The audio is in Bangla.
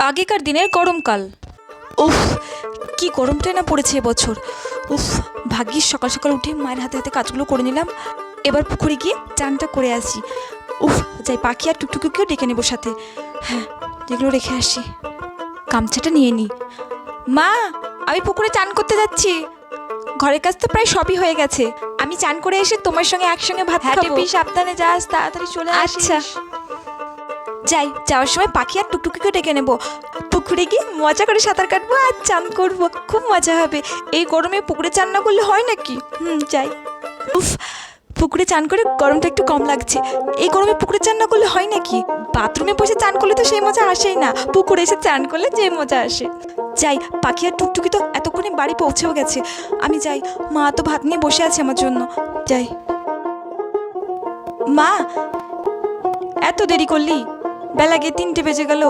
আগেকার দিনের গরমকাল। উফ, কি গরমটাই না পড়েছে এবছর। উফ, ভাগ্যিস সকাল সকাল উঠে মায়ের হাতে হাতে কাজগুলো করে নিলাম। এবার পুকুরে গিয়ে চানটা করে আসি। উফ, যাই পাখি আর টুকটুকিকেও ডেকে নেবো সাথে। হ্যাঁ, যেগুলো রেখে আসি। গামছাটা নিয়ে নিই। মা, আমি পুকুরে চান করতে যাচ্ছি। ঘরের কাজ তো প্রায় সবই হয়ে গেছে। আমি চান করে এসে তোমার সঙ্গে একসঙ্গে ভাত খাবো। টেপি, সাবধানে যাস, তাড়াতাড়ি চলে আসিস। আচ্ছা, যাই, যাওয়ার সময় পাখি আর টুকটুকিকে ডেকে নেবো। পুকুরে গিয়ে মজা করে সাঁতার কাটবো আর চান করবো, খুব মজা হবে। এই গরমে পুকুরে চান না করলে হয় নাকি? যাই। উফ, পুকুরে চান করে গরমটা একটু কম লাগছে। এই গরমে পুকুরে চান না করলে হয় নাকি? বাথরুমে বসে চান করলে তো সেই মজা আসেই না, পুকুরে এসে চান করলে যে মজা আসে। যাই, পাখি আর টুকটুকি তো এতক্ষণে বাড়ি পৌঁছেও গেছে। আমি যাই, মা তো ভাত নিয়ে বসে আছে আমার জন্য। যাই। মা, এত দেরি করলি? বেলা গিয়ে 3টে বেজে গেল।